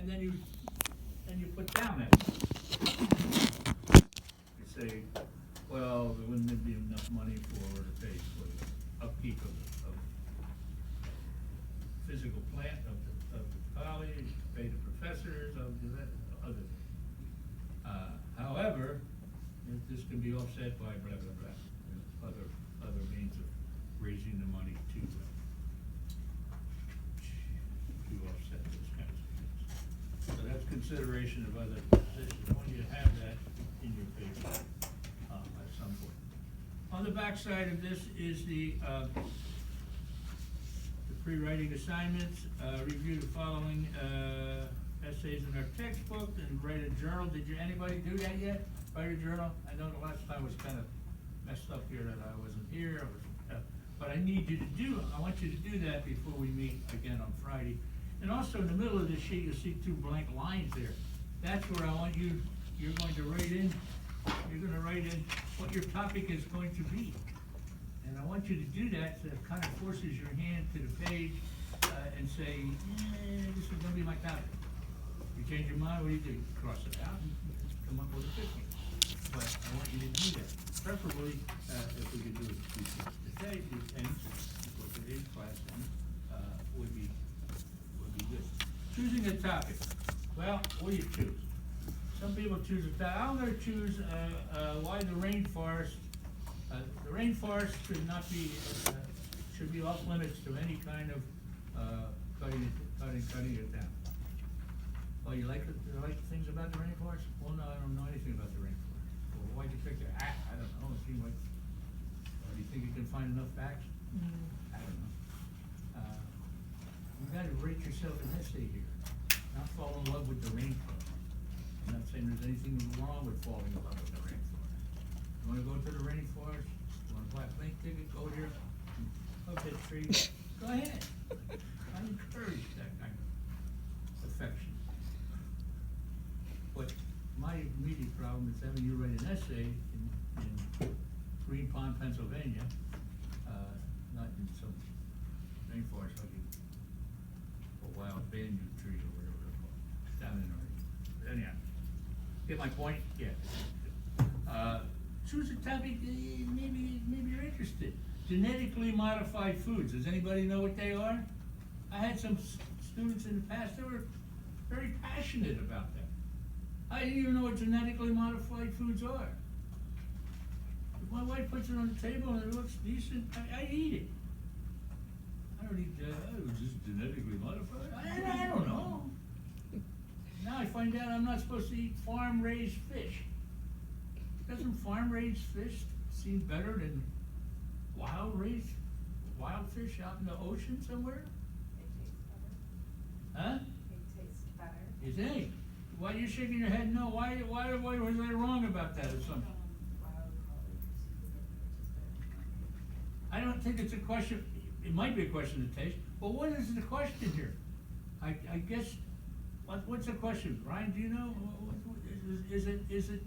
and then you put down that. You say, well, there wouldn't be enough money to pay for the upkeep of physical plant of the college, pay the professors of the other things. However, this can be offset by blah, blah, blah, other means of raising the money to offset those kinds of things. So that's consideration of other positions. I want you to have that in your paper, at some point. On the back side of this is the pre-writing assignments. Review the following, essays in our textbook and write a journal. Anybody do that yet? Write a journal? I know the last time was kind of messed up here that I wasn't here, but I need you to I want you to do that before we meet again on Friday. And also in the middle of this sheet, you'll see 2 blank lines there. That's where I want you're going to write in what your topic is going to be. And I want you to do that, so it kind of forces your hand to the page, and say, this is gonna be my topic. You change your mind, what do? You cross it out and come up with a 50. But I want you to do that. Preferably, if we could do it today, and because it is class, would be good. Choosing a topic. Well, what do you choose? Some people choose a topic. I'm gonna choose, why the rainforest. The rainforest should not be, should be off limits to any kind of, cutting it down. Oh, you like things about the rainforest? Well, no, I don't know anything about the rainforest. Well, why'd you pick it? I don't know, it seemed like, do you think you can find enough facts? I don't know. You gotta rate yourself an essay here, not fall in love with the rainforest. I'm not saying there's anything wrong with falling in love with the rainforest. You wanna go to the rainforest, you wanna buy a plane ticket, go there, hug that tree, go ahead. I encourage that kind of affection. But my immediate problem is having you write an essay in Green Pond, Pennsylvania, not in some rainforest like a wild banyan tree or whatever they're called, down in Oregon. Anyhow, get my point? Yeah. Choose a topic, maybe you're interested. Genetically modified foods. Does anybody know what they are? I had some students in the past that were very passionate about that. I didn't even know what genetically modified foods are. If my wife puts it on the table and it looks decent, I eat it. I don't eat that. Oh, it was just genetically modified? I don't know. Now I find out I'm not supposed to eat farm-raised fish. Doesn't farm-raised fish seem better than wild fish out in the ocean somewhere? It tastes better. Huh? It tastes better. You think? Why are you shaking your head no? Why was I wrong about that or something? Wild colors, I don't think it's a question, it might be a question of taste, but what is the question here? I guess, what's the question? Ryan, do you know? Is it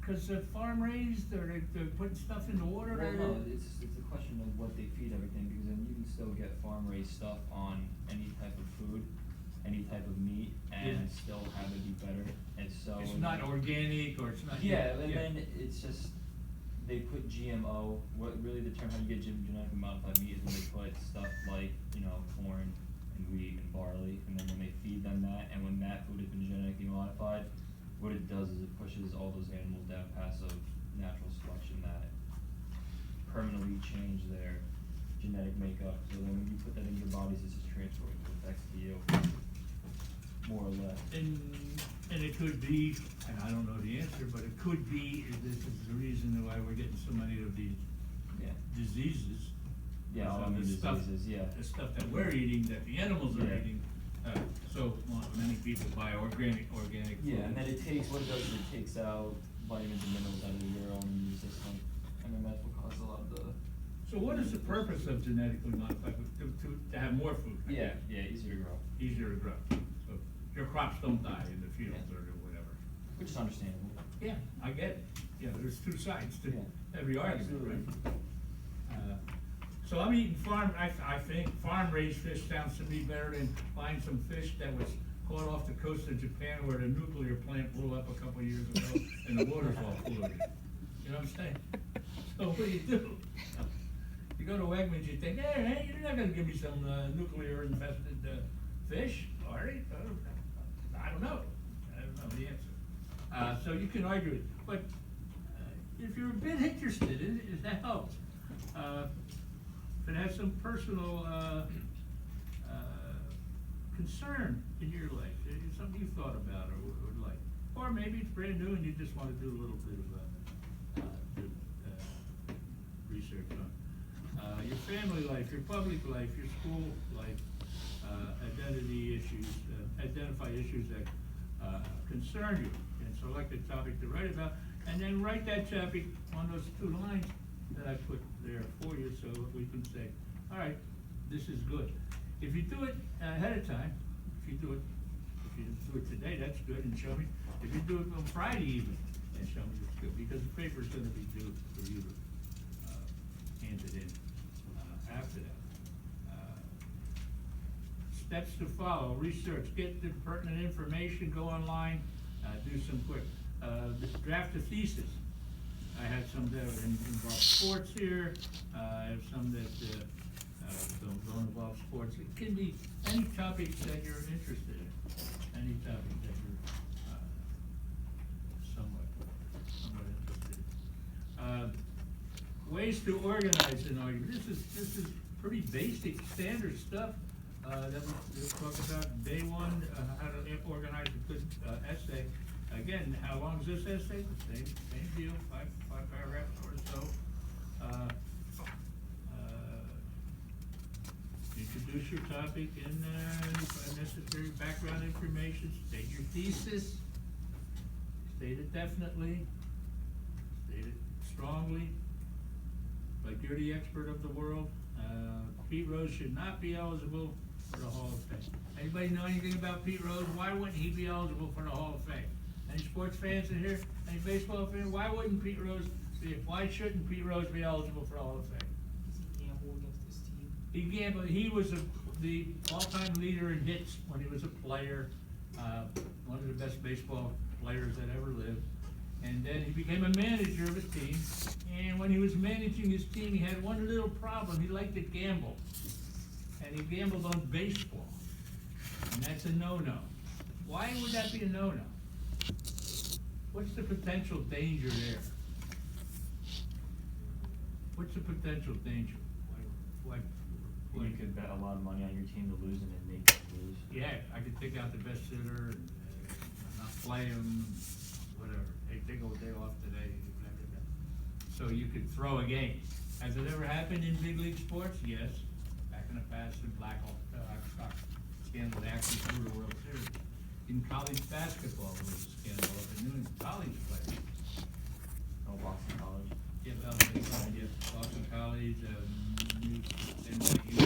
because they're farm raised, or they're putting stuff in the water? Well, no, it's a question of what they feed everything, because then you can still get farm raised stuff on any type of food, any type of meat, and Yeah. still have it be better, and so. It's not organic, or it's not. Yeah, and then it's just, they put GMO, what really determines how you get genetically modified meat is when they put stuff like, corn and wheat and barley, and then when they feed them that, and when that food has been genetically modified, what it does is it pushes all those animals down paths of natural selection that permanently change their genetic makeup. So then when you put that in your bodies, it's just transferring the effects to you, more or less. And it could be, and I don't know the answer, but it could be, this is the reason why we're getting so many of these Yeah. diseases. Yeah, Because of autoimmune the stuff- diseases, yeah. The stuff that we're eating, that the animals are Yeah. eating, so many people buy organic food. Yeah, and then what it does is it takes out vitamins and minerals out of your own immune system, and then that's what causes a lot of the. So what is the purpose of genetically modified food? To have more food? I Yeah, guess. yeah, easier to grow, Easier to grow, so your crops don't die in the fields Yeah. or whatever. which is understandable. Yeah, I get it, there's two sides to Yeah. every argument, Absolutely. right? So I'm eating I think farm-raised fish sounds to me better than buying some fish that was caught off the coast of Japan where the nuclear plant blew up a couple years ago and the water's all polluted. You know what I'm saying? So what do? You go to Wegmans, you think, hey, you're not gonna give me some nuclear infested fish, are you? I don't know. I don't know the answer. So you can argue it, but if you're a bit interested in it, that helps. If it has some personal concern in your life, something you thought about or would like, or maybe it's brand new and you just want to do a little bit of research on your family life, your public life, your school life, identity issues, identify issues that concern you, and select a topic to write about, and then write that topic on those 2 lines that I put there for you, so we can say, all right, this is good. If you do it ahead of time, if you do it today, that's good, and show me. If you do it on Friday even, and show me it's good, because the paper's gonna be due for you to hand it in after that. Steps to follow: research, get the pertinent information, go online, do some quick. Draft a thesis. I had some that involve sports here, I have some that don't involve sports. It can be any topic that you're interested in, any topic that you're somewhat interested in. Ways to organize an argument. This is pretty basic, standard stuff that we talk about day one, how to organize a good essay. Again, how long is this essay? The same deal, five paragraphs or so. Introduce your topic and necessary background information. State your thesis. State it definitely. State it strongly. Like you're the expert of the world. Pete Rose should not be eligible for the Hall of Fame. Anybody know anything about Pete Rose? Why wouldn't he be eligible for the Hall of Fame? Any sports fans in here? Any baseball fans? Why wouldn't Pete Rose be? Why shouldn't Pete Rose be eligible for the Hall of Fame? He gambled against his team. He gambled. He was the all-time leader in hits when he was a player. One of the best baseball players that ever lived. And then he became a manager of a team. And when he was managing his team, he had one little problem. He liked to gamble. And he gambled on baseball. And that's a no-no. Why would that be a no-no? What's the potential danger there? What's the potential danger? You could bet a lot of money on your team to lose and then make them lose. Yeah, I could take out the best hitter and not play him, whatever. Hey, take a day off today. Blah, blah, blah. So you could throw a game. Has it ever happened in big league sports? Yes. Back in the past, the Blackhawk scandal that actually threw the World Series. In college basketball, there was a scandal of a new college player. Oh, Boston College. Yeah, Boston College, NYU.